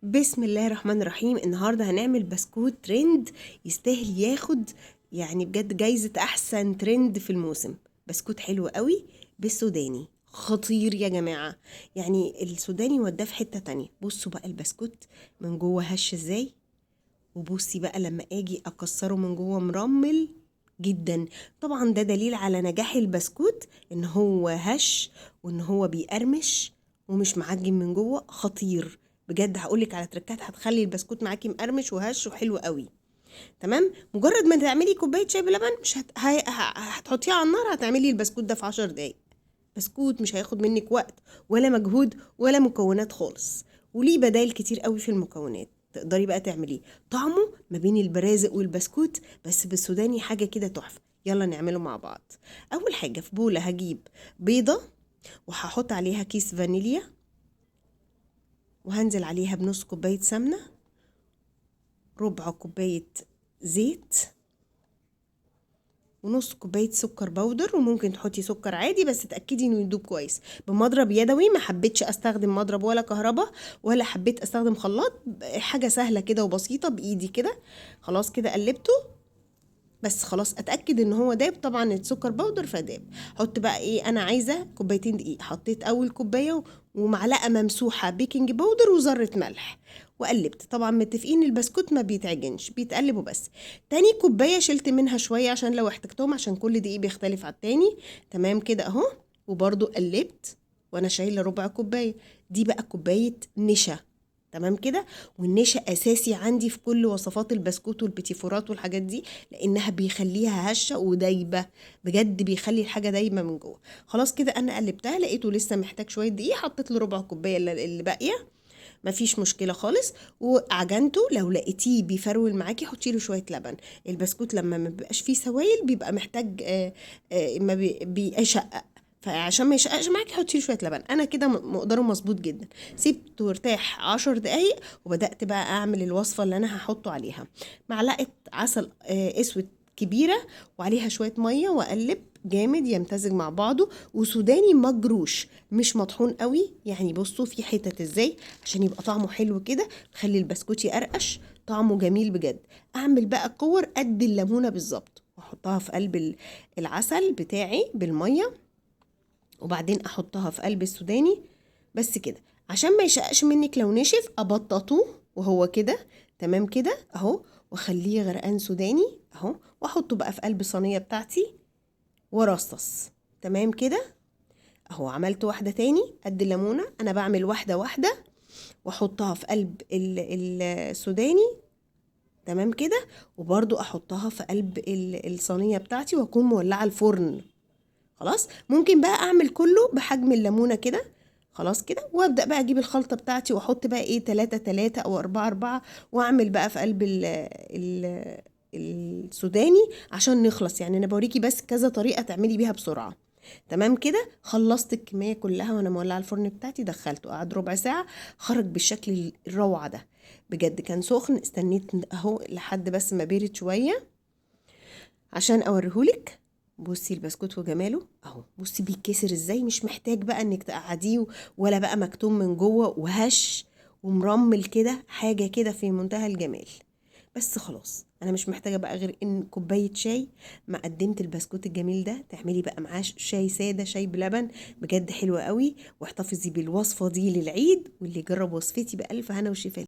بسم الله الرحمن الرحيم. النهارده هنعمل بسكوت ترند يستاهل ياخد يعني بجد جايزة احسن ترند في الموسم. بسكوت حلو قوي بالسوداني، خطير يا جماعة. يعني السوداني وداه في حتة تانية. بصوا بقى البسكوت من جوه هش ازاي، وبصي بقى لما اجي اكسره من جوه مرمل جدا. طبعا ده دليل على نجاح البسكوت، ان هو هش وان هو بيقرمش ومش معجن من جوه. خطير بجد. هقولك على تركات هتخلي البسكوت معاكي مقرمش وهش وحلو قوي. تمام. مجرد ما تعملي كوبايه شاي بلبن مش هتحطيها على النار، هتعملي البسكوت ده في 10 دقايق. بسكوت مش هياخد منك وقت ولا مجهود ولا مكونات خالص، وليه بدايل كتير قوي في المكونات تقدري بقى تعمليه. طعمه ما بين البرازق والبسكوت بس بالسوداني حاجة كده تحفة. يلا نعمله مع بعض. أول حاجة في بولة هجيب بيضة وهحط عليها كيس فانيليا، وهنزل عليها بنص كوباية سمنة، ربع كوباية زيت، ونص كوبايه سكر بودر. وممكن تحطي سكر عادي بس تاكدي انه يدوب كويس. بمضرب يدوي، ما حبيتش استخدم مضرب ولا كهرباء ولا حبيت استخدم خلاط. حاجه سهله كده وبسيطه بايدي كده. خلاص كده قلبته، بس خلاص اتاكد ان هو داب. طبعا السكر بودر فداب. حط بقى ايه، انا عايزه كوبايتين دقيق. حطيت اول كوبايه ومعلقه ممسوحه بيكنج باودر وذره ملح، وقلبت. طبعا متفقين البسكوت ما بيتعجنش، بيتقلبوا بس. تاني كوبايه شلت منها شويه عشان لو احتجتهم، عشان كل دقيق بيختلف على التاني. تمام كده اهو. وبرده قلبت وانا شايله ربع كوبايه. دي بقى كوبايه نشا. تمام كده. والنشا اساسي عندي في كل وصفات البسكوت والبيتيفورات والحاجات دي، لانها بيخليها هشه ودايبه. بجد بيخلي الحاجه دايبه من جوه. خلاص كده انا قلبتها، لقيته لسه محتاج شويه دقيق، حطيت له ربع كوبايه اللي باقيه. مفيش مشكله خالص. وعجنته. لو لقيتيه بيفرول معاكي حطي له شويه لبن. البسكوت لما ما بيبقاش فيه سوائل بيبقى محتاج ما بيشقق. فعشان ما يشققش معاكي حطي له شويه لبن. انا كده مقداره مظبوط جدا. سيبته ارتاح 10 دقايق وبدات بقى اعمل الوصفه اللي انا هحطه عليها. معلقه عسل اسود كبيره، وعليها شويه ميه، واقلب جامد يمتزج مع بعضه. وسوداني مجروش مش مطحون قوي. يعني بصوا في حتت ازاي عشان يبقى طعمه حلو كده، خلي البسكوت يقرقش. طعمه جميل بجد. اعمل بقى كور قد الليمونه بالظبط، واحطها في قلب العسل بتاعي بالميه، وبعدين احطها في قلب السوداني. بس كده عشان ما يشققش منك. لو نشف ابططوه وهو كده. تمام كده اهو. واخليه غرقان سوداني اهو، واحطه بقى في قلب الصينيه بتاعتي ورصص. تمام كده اهو. عملت واحده تاني قد الليمونه. انا بعمل واحده واحده واحطها في قلب السوداني. تمام كده. وبرضو احطها في قلب الصينيه بتاعتي، واكون مولعه الفرن. خلاص. ممكن بقى اعمل كله بحجم الليمونه كده. خلاص كده. وابدا بقى اجيب الخلطه بتاعتي واحط بقى ايه 3 3 او 4 4، واعمل بقى في قلب ال السوداني عشان نخلص. يعني انا بوريكي بس كذا طريقه تعملي بيها بسرعه. تمام كده. خلصت الكميه كلها وانا مولعه الفرن بتاعتي. دخلته قعد ربع ساعه، خرج بالشكل الروعه ده. بجد كان سخن. استنيت اهو لحد بس ما بارد شويه عشان اوريهولك. بصي البسكوت وجماله اهو. بصي بيتكسر ازاي، مش محتاج بقى انك تقعديه ولا بقى مكتوم من جوه وهش ومرمل كده. حاجه كده في منتهى الجمال. بس خلاص انا مش محتاجه بقى غير ان كوبايه شاي. ما قدمت البسكوت الجميل ده. تعملي بقى معاه شاي ساده، شاي بلبن. بجد حلوه قوي. واحتفظي بالوصفه دي للعيد، واللي يجرب وصفتي بألف هنا وشفا.